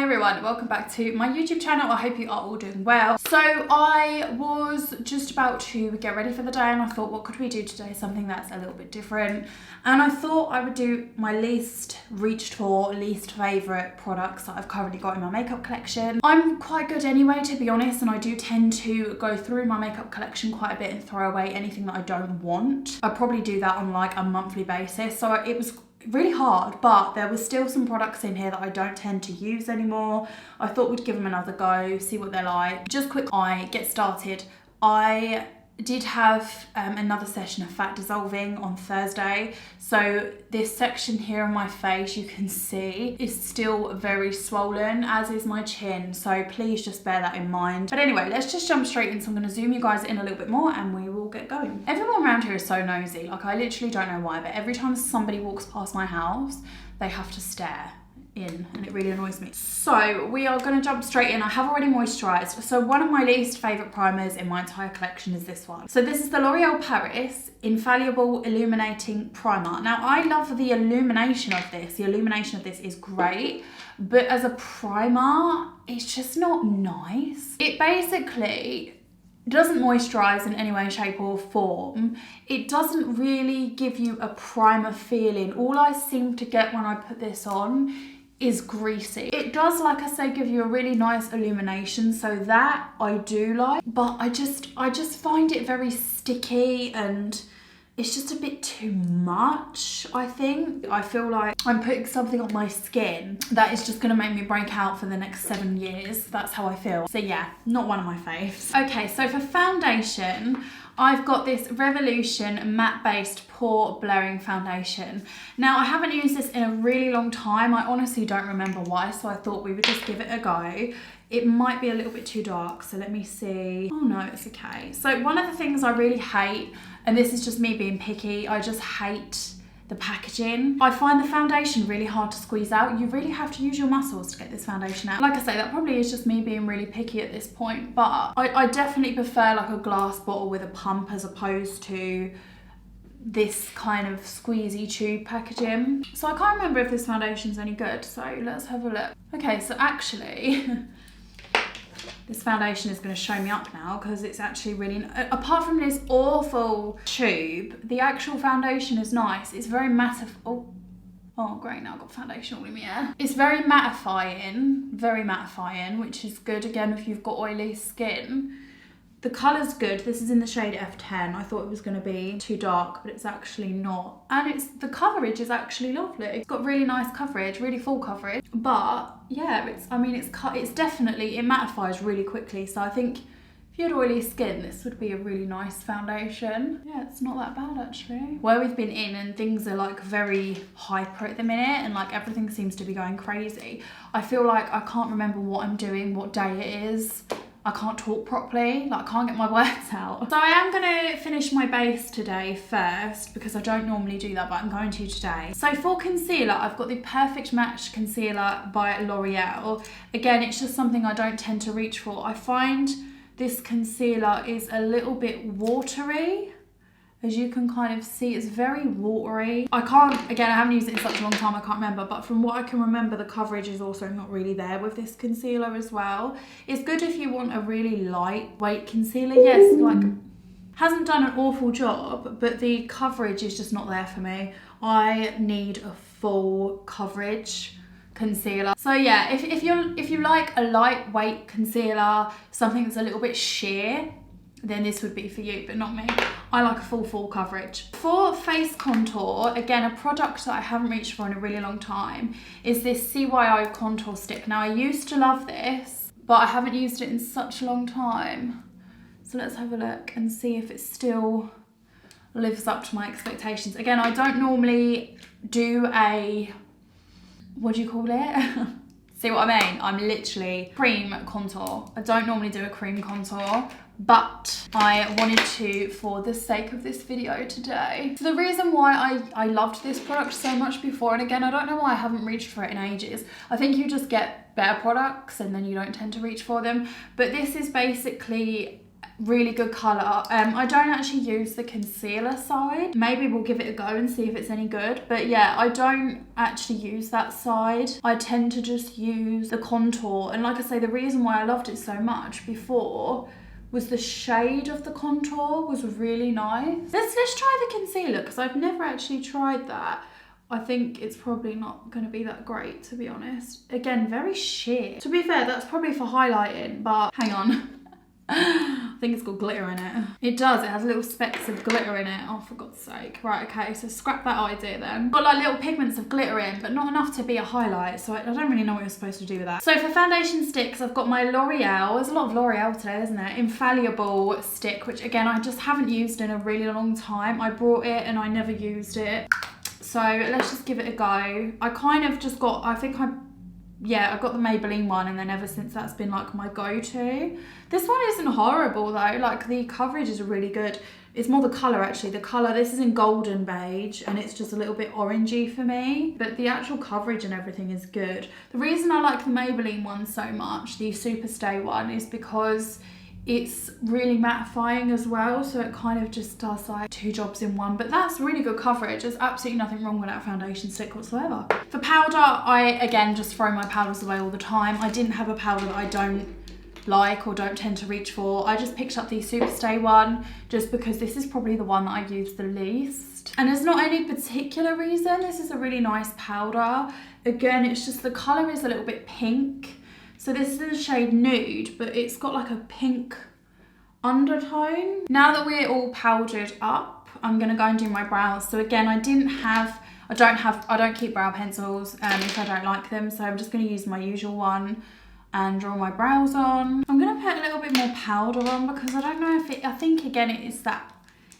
Hi everyone, welcome back to my YouTube channel. I hope you are all doing well. So I was just about to get ready for the day and I thought, what could we do today? Something that's a little bit different. And I thought I would do my least reached for, least favourite products that I've currently got in my makeup collection. I'm quite good anyway, to be honest, and I do tend to go through my makeup collection quite a bit and throw away anything that I don't want. I probably do that on like a monthly basis. So it was really hard, but there was still some products in here that I don't tend to use anymore. I thought we'd give them another go, see what they're like. Just quick, I get started. I did have another session of fat dissolving on Thursday. So this section here on my face, you can see, is still very swollen, as is my chin. So please just bear that in mind. But anyway, let's just jump straight in. So I'm gonna zoom you guys in a little bit more and we will get going. Everyone around here is so nosy. Like, I literally don't know why, but every time somebody walks past my house, they have to stare in and it really annoys me. So we are going to jump straight in. I have already moisturized. So one of my least favorite primers in my entire collection is this one. So this is the L'Oreal Paris Infallible Illuminating Primer. Now I love the illumination of this. The illumination of this is great, but as a primer, it's just not nice. It basically doesn't moisturize in any way, shape or form. It doesn't really give you a primer feeling. All I seem to get when I put this on is greasy. It does, like I say, give you a really nice illumination, so that I do like, but I just find it very sticky and it's just a bit too much, I think. I feel like I'm putting something on my skin that is just gonna make me break out for the next 7 years. That's how I feel. So yeah, not one of my faves. Okay, so for foundation, I've got this Revolution matte-based pore blurring foundation. Now, I haven't used this in a really long time. I honestly don't remember why, so I thought we would just give it a go. It might be a little bit too dark, so let me see. Oh no, it's okay. So one of the things I really hate, and this is just me being picky, I just hate the packaging. I find the foundation really hard to squeeze out. You really have to use your muscles to get this foundation out. Like I say, that probably is just me being really picky at this point, but I definitely prefer like a glass bottle with a pump as opposed to this kind of squeezy tube packaging. So I can't remember if this foundation's any good, so let's have a look. Okay, so actually, this foundation is going to show me up now because it's actually really, apart from this awful tube, the actual foundation is nice. It's very oh great, now I've got foundation all in my hair. It's very mattifying, which is good again if you've got oily skin. The colour's good. This is in the shade F10. I thought it was going to be too dark, but it's actually not. And the coverage is actually lovely. It's got really nice coverage, really full coverage. But yeah, it's definitely, it mattifies really quickly. So I think if you had oily skin, this would be a really nice foundation. Yeah, it's not that bad actually. Where we've been in and things are like very hyper at the minute and like everything seems to be going crazy, I feel like I can't remember what I'm doing, what day it is. I can't talk properly, like I can't get my words out. So I am gonna finish my base today first because I don't normally do that, but I'm going to today. So for concealer, I've got the Perfect Match Concealer by L'Oreal. Again, it's just something I don't tend to reach for. I find this concealer is a little bit watery. As you can kind of see, it's very watery. I haven't used it in such a long time, I can't remember, but from what I can remember, the coverage is also not really there with this concealer as well. It's good if you want a really lightweight concealer. Yes, like, hasn't done an awful job, but the coverage is just not there for me. I need a full coverage concealer. So yeah, if you like a lightweight concealer, something that's a little bit sheer, then this would be for you, but not me. I like a full coverage. For face contour, again, a product that I haven't reached for in a really long time is this CYO contour stick. Now, I used to love this, but I haven't used it in such a long time. So let's have a look and see if it still lives up to my expectations. Again, I don't normally do a, what do you call it? See what I mean? I'm literally cream contour. I don't normally do a cream contour, but I wanted to for the sake of this video today. So the reason why I loved this product so much before, and again, I don't know why I haven't reached for it in ages. I think you just get better products and then you don't tend to reach for them. But this is basically really good colour. I don't actually use the concealer side. Maybe we'll give it a go and see if it's any good. But yeah, I don't actually use that side. I tend to just use the contour. And like I say, the reason why I loved it so much before was the shade of the contour was really nice. Let's try the concealer, because I've never actually tried that. I think it's probably not going to be that great, to be honest. Again, very sheer. To be fair, that's probably for highlighting, but hang on. I think it's got glitter in it. It does, it has little specks of glitter in it. Oh, for God's sake. Right, okay, so scrap that idea then. Got like little pigments of glitter in, but not enough to be a highlight, so I don't really know what you're supposed to do with that. So for foundation sticks, I've got my L'Oreal. There's a lot of L'Oreal today, isn't there? Infallible stick, which again, I just haven't used in a really long time. I brought it and I never used it. So let's just give it a go. I kind of just got, I got the Maybelline one, and then ever since that's been like my go-to. This one isn't horrible though, like the coverage is really good. It's more the colour actually. The colour, this is in golden beige and it's just a little bit orangey for me, but the actual coverage and everything is good. The reason I like the Maybelline one so much, the Superstay one, is because it's really mattifying as well, so it kind of just does like 2 jobs in one. But that's really good coverage. There's absolutely nothing wrong with that foundation stick whatsoever. For powder, I again just throw my powders away all the time. I didn't have a powder that I don't like or don't tend to reach for. I just picked up the Superstay one just because this is probably the one that I use the least, and there's not any particular reason. This is a really nice powder. Again, it's just the colour is a little bit pink. So this is in the shade Nude, but it's got like a pink undertone. Now that we're all powdered up, I'm gonna go and do my brows. So again, I don't keep brow pencils if I don't like them. So I'm just gonna use my usual one and draw my brows on. I'm gonna put a little bit more powder on because I don't know if I think again it is that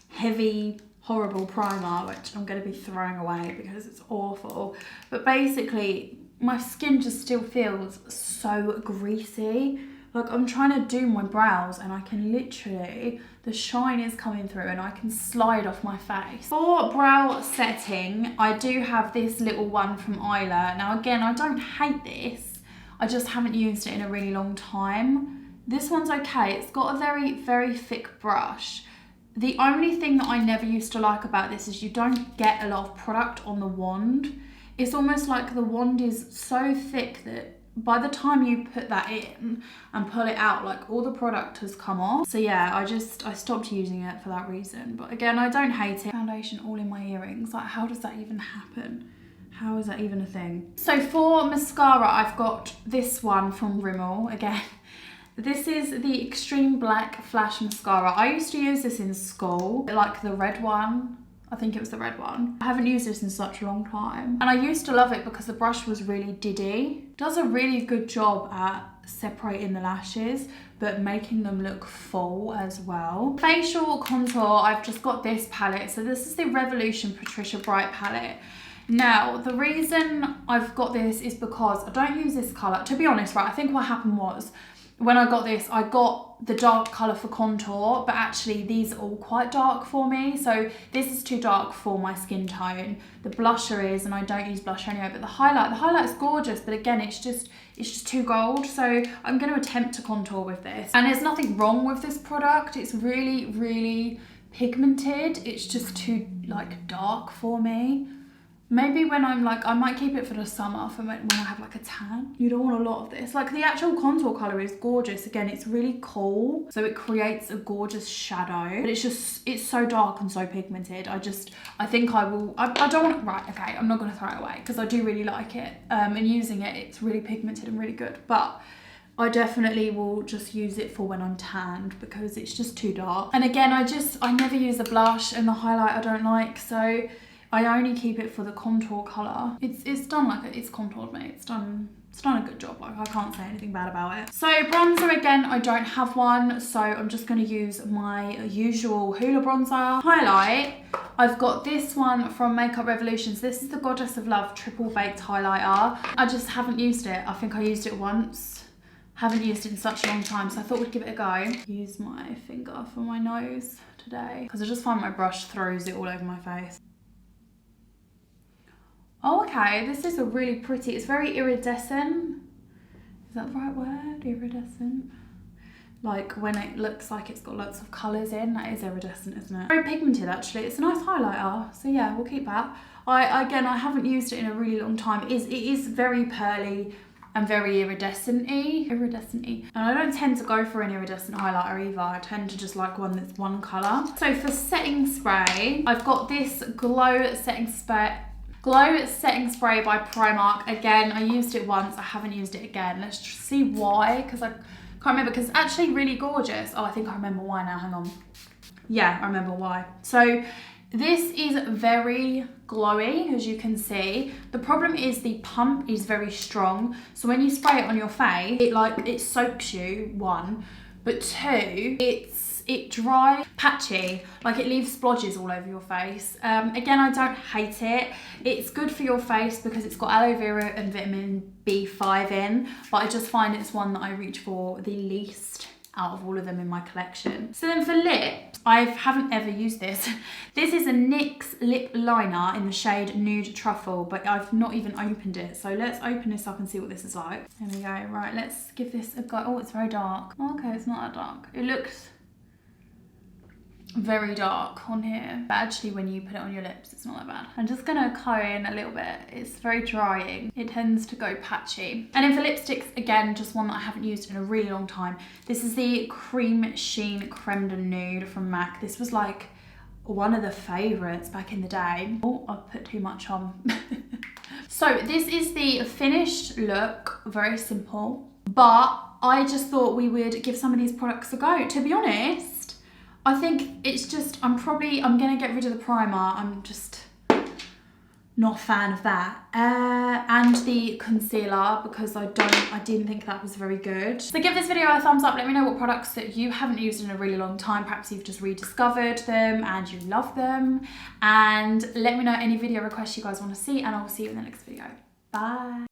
heavy, horrible primer, which I'm gonna be throwing away because it's awful. But basically, my skin just still feels so greasy. Like I'm trying to do my brows and I can literally, the shine is coming through and I can slide off my face. For brow setting, I do have this little one from Isla. Now again, I don't hate this. I just haven't used it in a really long time. This one's okay. It's got a very, very thick brush. The only thing that I never used to like about this is you don't get a lot of product on the wand. It's almost like the wand is so thick that by the time you put that in and pull it out, like all the product has come off. So yeah, I stopped using it for that reason. But again, I don't hate it. Foundation all in my earrings. Like, how does that even happen? How is that even a thing? So for mascara, I've got this one from Rimmel again. This is the Extreme Black Flash Mascara. I used to use this in school, like the red one. I think it was the red one. I haven't used this in such a long time. And I used to love it because the brush was really diddy. It does a really good job at separating the lashes, but making them look full as well. Facial contour, I've just got this palette. So this is the Revolution Patricia Bright palette. Now, the reason I've got this is because I don't use this colour. To be honest, right, I think what happened was, when I got this, I got the dark colour for contour, but actually these are all quite dark for me. So this is too dark for my skin tone. The blusher is, and I don't use blusher anyway, but the highlight is gorgeous, but again, it's just too gold. So I'm going to attempt to contour with this. And there's nothing wrong with this product. It's really, really pigmented. It's just too like dark for me. Maybe when I'm like, I might keep it for the summer for when I have like a tan. You don't want a lot of this. Like the actual contour colour is gorgeous. Again, it's really cool. So it creates a gorgeous shadow. But it's so dark and so pigmented. I think I will, I don't want, right, okay, I'm not going to throw it away because I do really like it. And using it, it's really pigmented and really good. But I definitely will just use it for when I'm tanned because it's just too dark. And again, I never use a blush, and the highlight I don't like. So I only keep it for the contour colour. It's done like it's contoured me. It's done a good job. Like I can't say anything bad about it. So bronzer, again, I don't have one, so I'm just going to use my usual Hoola bronzer. Highlight, I've got this one from Makeup Revolutions. This is the Goddess of Love Triple Baked Highlighter. I just haven't used it. I think I used it once. Haven't used it in such a long time, so I thought we'd give it a go. Use my finger for my nose today because I just find my brush throws it all over my face. Oh, okay, this is a really pretty, it's very iridescent. Is that the right word? Iridescent? like when it looks like it's got lots of colours in. That is iridescent, isn't it? Very pigmented actually. It's a nice highlighter. So yeah, we'll keep that. I haven't used it in a really long time. It is very pearly and very iridescent-y. And I don't tend to go for an iridescent highlighter either. I tend to just like one that's one colour. So for setting spray, I've got this Glow Setting Spray by Primark. Again, I used it once. I haven't used it again. Let's just see why, because I can't remember, because it's actually really gorgeous. Oh, I think I remember why now. Hang on. Yeah, I remember why. So this is very glowy, as you can see. The problem is the pump is very strong. So when you spray it on your face, it soaks you, one, but two, it dries, patchy, like it leaves splodges all over your face. Again, I don't hate it. It's good for your face because it's got aloe vera and vitamin B5 in, but I just find it's one that I reach for the least out of all of them in my collection. So then for lips, I haven't ever used this. This is a NYX lip liner in the shade Nude Truffle, but I've not even opened it. So let's open this up and see what this is like. There we go. Right, let's give this a go. Oh, it's very dark. Okay, it's not that dark. It looks very dark on here, but actually when you put it on your lips, it's not that bad. I'm just gonna color in a little bit. It's very drying. It tends to go patchy. And then for lipsticks, again, just one that I haven't used in a really long time. This is the Cream Sheen Creme de Nude from MAC. This was like one of the favorites back in the day. Oh, I've put too much on. So this is the finished look, very simple, but I just thought we would give some of these products a go. To be honest, I think it's just, I'm gonna get rid of the primer. I'm just not a fan of that. And the concealer, because I didn't think that was very good. So give this video a thumbs up. Let me know what products that you haven't used in a really long time. Perhaps you've just rediscovered them and you love them. And let me know any video requests you guys wanna see, and I'll see you in the next video. Bye.